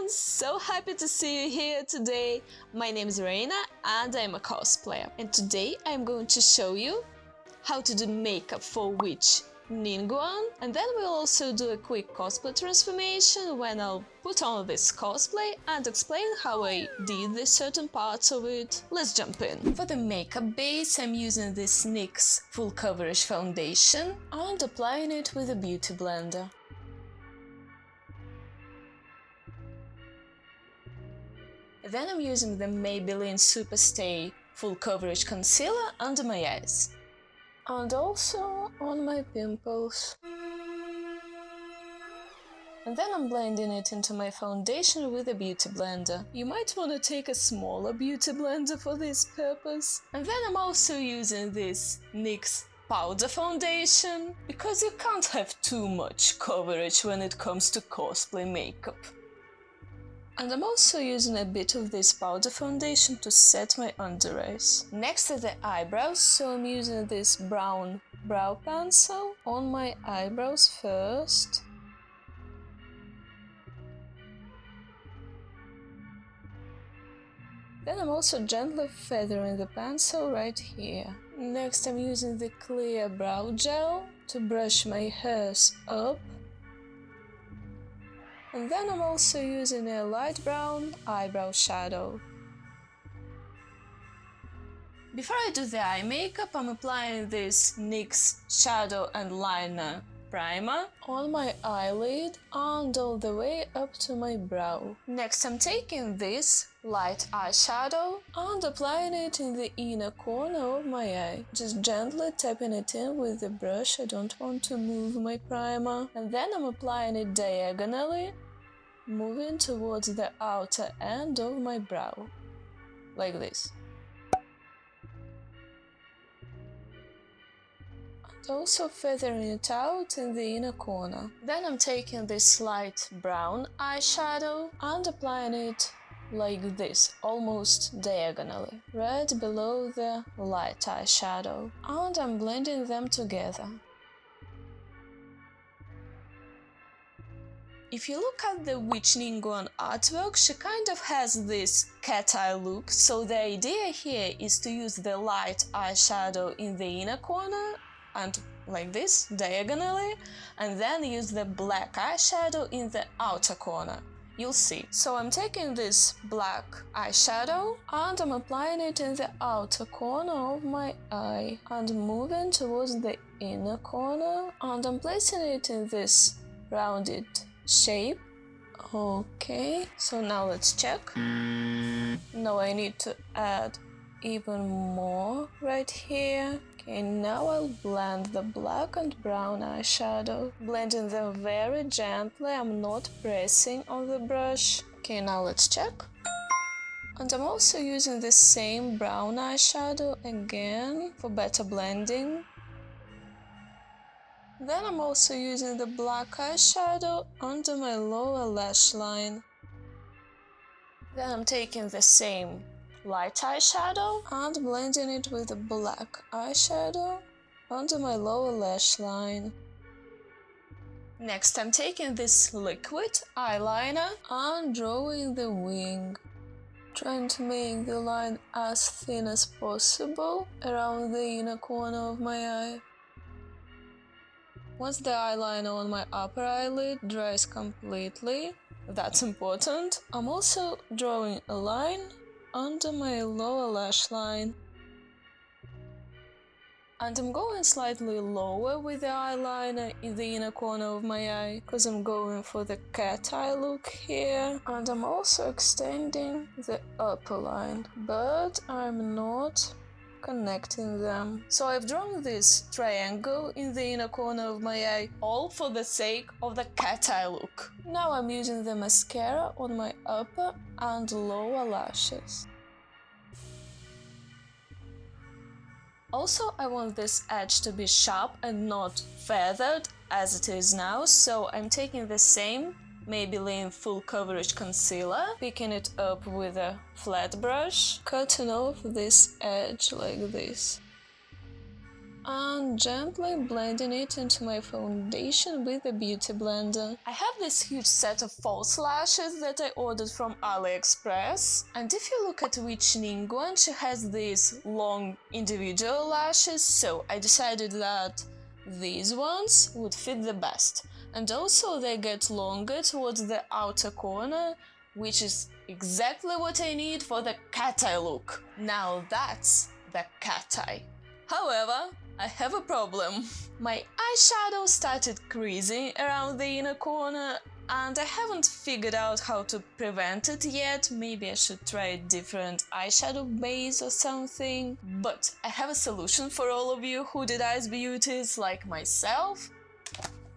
everyone! So happy to see you here today. My name is Rayna and I'm a cosplayer. And today I'm going to show you how to do makeup for Witch Ningguang. And then we'll also do a quick cosplay transformation when I'll put on this cosplay and explain how I did the certain parts of it. Let's jump in. For the makeup base, I'm using this NYX full coverage foundation and applying it with a beauty blender. Then I'm using the Maybelline Superstay full coverage concealer under my eyes. And also on my pimples. And then I'm blending it into my foundation with a beauty blender. You might want to take a smaller beauty blender for this purpose. And then I'm also using this NYX powder foundation, because you can't have too much coverage when it comes to cosplay makeup. And I'm also using a bit of this powder foundation to set my under eyes. Next are the eyebrows, so I'm using this brown brow pencil on my eyebrows first. Then I'm also gently feathering the pencil right here. Next I'm using the clear brow gel to brush my hairs up. And then I'm also using a light brown eyebrow shadow. Before I do the eye makeup, I'm applying this NYX Shadow and Liner Primer on my eyelid and all the way up to my brow. Next I'm taking this light eyeshadow and applying it in the inner corner of my eye. Just gently tapping it in with the brush, I don't want to move my primer. And then I'm applying it diagonally, moving towards the outer end of my brow, like this. And also feathering it out in the inner corner. Then I'm taking this light brown eyeshadow and applying it like this, almost diagonally, right below the light eyeshadow. And I'm blending them together. If you look at the Witch Ningguang artwork, she kind of has this cat eye look, so the idea here is to use the light eyeshadow in the inner corner and like this, diagonally, and then use the black eyeshadow in the outer corner. You'll see. So I'm taking this black eyeshadow and I'm applying it in the outer corner of my eye and moving towards the inner corner, and I'm placing it in this rounded shape. Okay, so now let's check. Now I need to add even more right here. Okay, now I'll blend the black and brown eyeshadow, blending them very gently. I'm not pressing on the brush. Okay, now let's check. And I'm also using the same brown eyeshadow again for better blending. Then I'm also using the black eyeshadow under my lower lash line. Then I'm taking the same light eyeshadow and blending it with the black eyeshadow under my lower lash line. Next I'm taking this liquid eyeliner and drawing the wing, trying to make the line as thin as possible around the inner corner of my eye. Once the eyeliner on my upper eyelid dries completely, that's important, I'm also drawing a line under my lower lash line. And I'm going slightly lower with the eyeliner in the inner corner of my eye, because I'm going for the cat eye look here. And I'm also extending the upper line, but I'm not connecting them. So I've drawn this triangle in the inner corner of my eye, all for the sake of the cat eye look. Now I'm using the mascara on my upper and lower lashes. Also, I want this edge to be sharp and not feathered as it is now, so I'm taking the same Maybelline full coverage concealer, picking it up with a flat brush, cutting off this edge like this. and gently blending it into my foundation with a beauty blender. I have this huge set of false lashes that I ordered from AliExpress, and if you look at Witch Ningguang, she has these long individual lashes, so I decided that these ones would fit the best. And also they get longer towards the outer corner, which is exactly what I need for the cat eye look. Now that's the cat eye. However, I have a problem. My eyeshadow started creasing around the inner corner and I haven't figured out how to prevent it yet. Maybe I should try a different eyeshadow base or something. But I have a solution for all of you hooded eyes beauties like myself.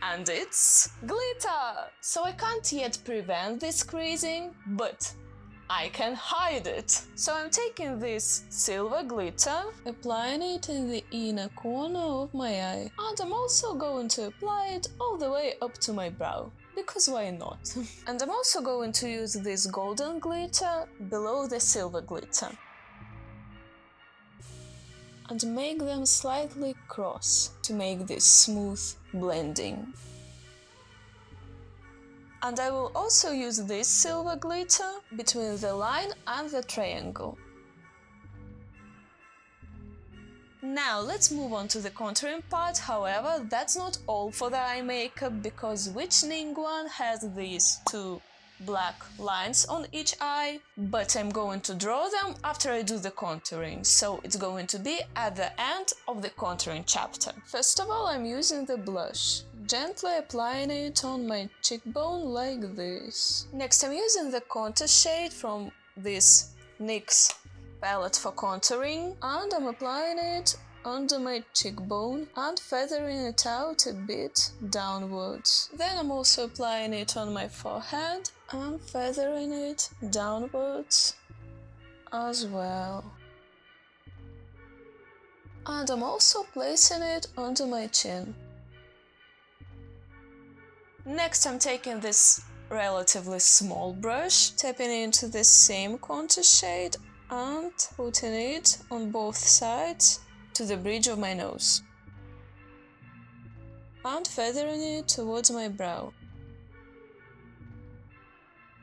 And it's glitter! So I can't yet prevent this creasing, but I can hide it. So I'm taking this silver glitter, applying it in the inner corner of my eye. And I'm also going to apply it all the way up to my brow. Because why not? And I'm also going to use this golden glitter below the silver glitter. And make them slightly cross to make this smooth blending. And I will also use this silver glitter between the line and the triangle. Now let's move on to the contouring part. However, that's not all for the eye makeup, because Witch Ningguang has these two black lines on each eye, but I'm going to draw them after I do the contouring, so it's going to be at the end of the contouring chapter. First of all, I'm using the blush, gently applying it on my cheekbone like this. Next, I'm using the contour shade from this NYX palette for contouring, and I'm applying it under my cheekbone and feathering it out a bit downwards. Then I'm also applying it on my forehead and feathering it downwards as well. And I'm also placing it under my chin. Next, I'm taking this relatively small brush, tapping into the same contour shade and putting it on both sides to the bridge of my nose and feathering it towards my brow.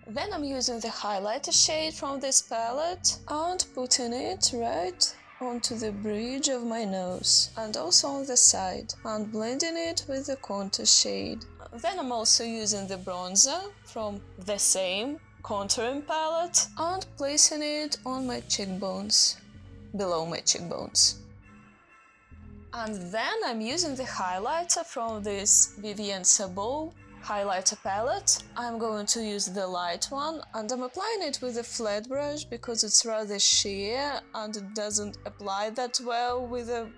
Then I'm using the highlighter shade from this palette and putting it right onto the bridge of my nose and also on the side and blending it with the contour shade. Then I'm also using the bronzer from the same contouring palette and placing it on my cheekbones, below my cheekbones. And then I'm using the highlighter from this Vivienne Sabot highlighter palette. I'm going to use the light one and I'm applying it with a flat brush because it's rather sheer and it doesn't apply that well with a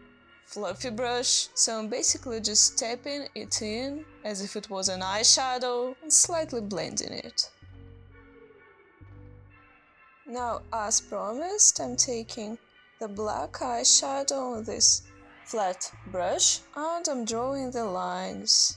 fluffy brush. So I'm basically just tapping it in as if it was an eyeshadow and slightly blending it. Now, as promised, I'm taking the black eyeshadow on this flat brush and I'm drawing the lines.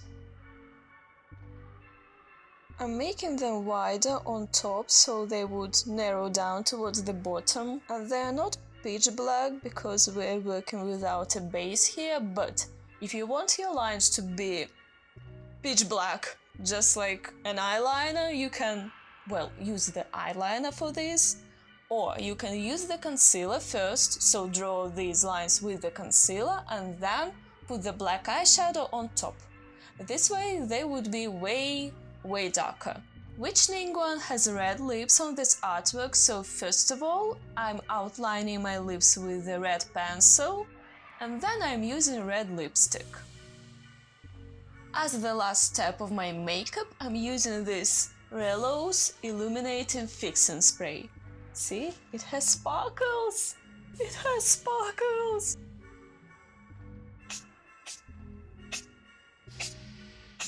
I'm making them wider on top so they would narrow down towards the bottom, and they are not pitch black because we're working without a base here, but if you want your lines to be pitch black, just like an eyeliner, you can, well, use the eyeliner for this. Or you can use the concealer first, so draw these lines with the concealer and then put the black eyeshadow on top. This way they would be way darker. Witch Ningguang has red lips on this artwork, so first of all I'm outlining my lips with the red pencil and then I'm using red lipstick. As the last step of my makeup, I'm using this Relose Illuminating Fixing Spray. See? It has sparkles! It has sparkles!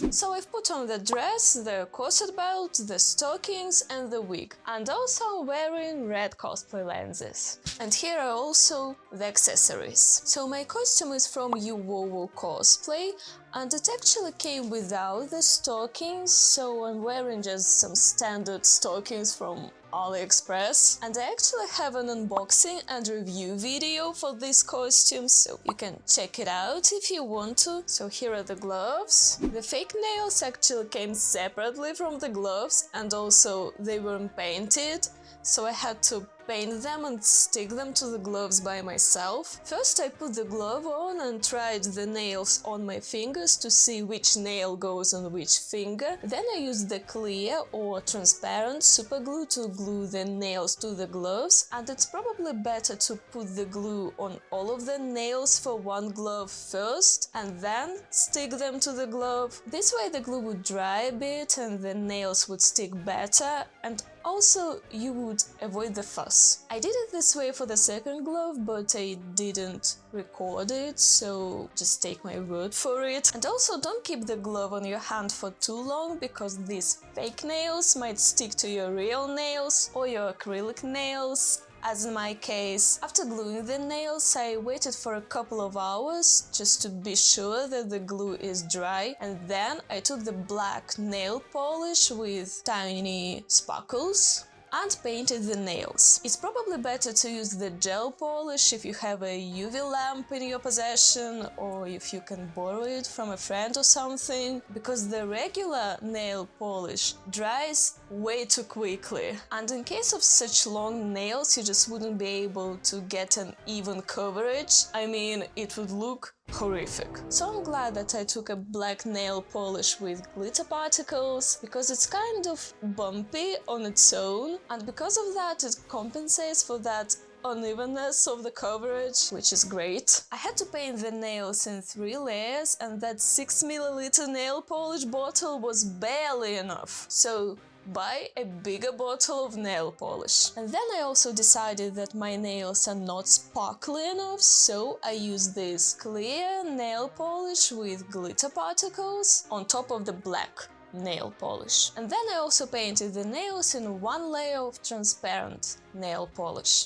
So I've put on the dress, the corset belt, the stockings and the wig. And also I'm wearing red cosplay lenses. And here are also the accessories. So my costume is from Uwowo cosplay And it actually came without the stockings, so I'm wearing just some standard stockings from AliExpress. And I actually have an unboxing and review video for this costume, so you can check it out if you want to. So here are the gloves. The fake nails actually came separately from the gloves, and also they weren't painted, so I had to paint them and stick them to the gloves by myself. First I put the glove on and tried the nails on my fingers to see which nail goes on which finger. Then I used the clear or transparent super glue to glue the nails to the gloves, and it's probably better to put the glue on all of the nails for one glove first and then stick them to the glove. This way the glue would dry a bit and the nails would stick better, and also you would avoid the fuss. I did it this way for the second glove, but I didn't record it, so just take my word for it. And also don't keep the glove on your hand for too long, because these fake nails might stick to your real nails or your acrylic nails. As in my case, after gluing the nails, I waited for a couple of hours just to be sure that the glue is dry, and then I took the black nail polish with tiny sparkles and painted the nails. It's probably better to use the gel polish if you have a UV lamp in your possession, or if you can borrow it from a friend or something, because the regular nail polish dries way too quickly. And in case of such long nails, you just wouldn't be able to get an even coverage. I mean, it would look horrific. So I'm glad that I took a black nail polish with glitter particles, because it's kind of bumpy on its own, and because of that it compensates for that unevenness of the coverage, which is great. I had to paint the nails in 3 layers, and that 6 ml nail polish bottle was barely enough. So buy a bigger bottle of nail polish. And then I also decided that my nails are not sparkly enough, so I used this clear nail polish with glitter particles on top of the black nail polish. And then I also painted the nails in 1 layer of transparent nail polish.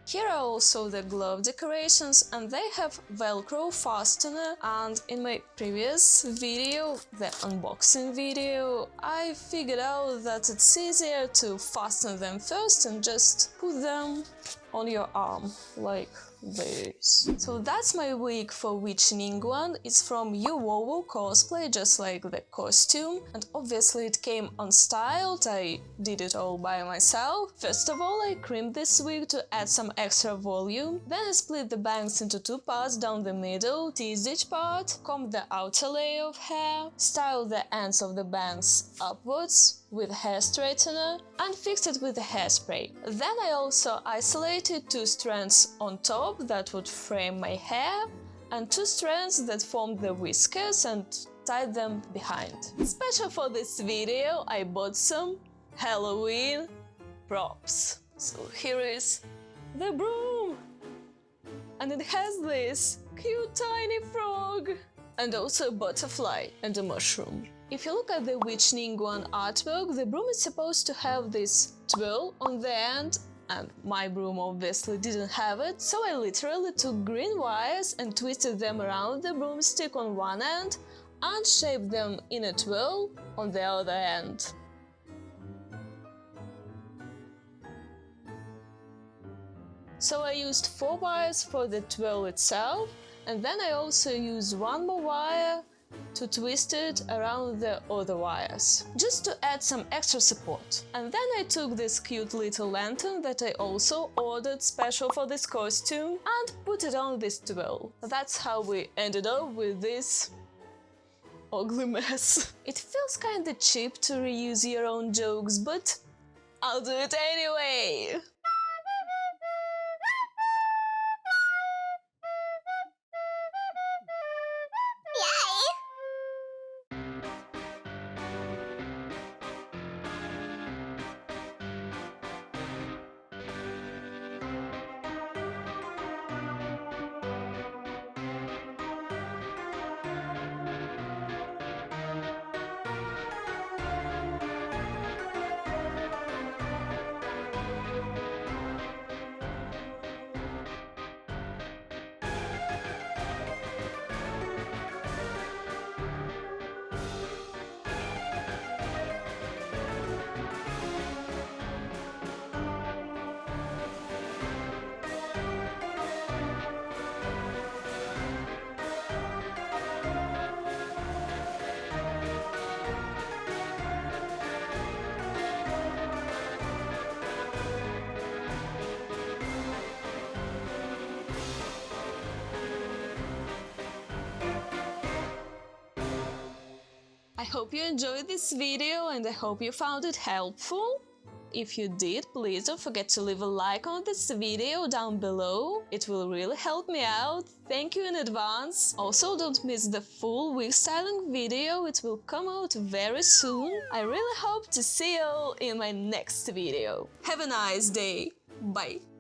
Here are also the glove decorations, and they have Velcro fastener, and in my previous video, the unboxing video, I figured out that it's easier to fasten them first and just put them on your arm, like this. So that's my wig for Witch Ningguang. It's from Uwowo cosplay, just like the costume, and obviously it came unstyled. I did it all by myself. First of all, I crimped this wig to add some extra volume, then I split the bangs into 2 parts down the middle, teased each part, combed the outer layer of hair, styled the ends of the bangs upwards with a hair straightener, and fixed it with a hairspray. Then I also isolated 2 strands on top that would frame my hair, and 2 strands that formed the whiskers, and tied them behind. Special for this video, I bought some Halloween props. So here is the broom, and it has this cute tiny frog, and also a butterfly and a mushroom. If you look at the Witch Ningguang artwork, the broom is supposed to have this twirl on the end, and my broom obviously didn't have it, so I literally took green wires and twisted them around the broomstick on one end and shaped them in a twirl on the other end. So I used 4 wires for the twirl itself, and then I also used 1 more wire to twist it around the other wires, just to add some extra support. And then I took this cute little lantern that I also ordered special for this costume and put it on this twirl. That's how we ended up with this ugly mess. It feels kinda cheap to reuse your own jokes, but I'll do it anyway! hope you enjoyed this video and I hope you found it helpful. If you did, please don't forget to leave a like on this video down below. It will really help me out. Thank you in advance. Also, don't miss the full wig styling video. It will come out very soon. I really hope to see you all in my next video. Have a nice day. Bye.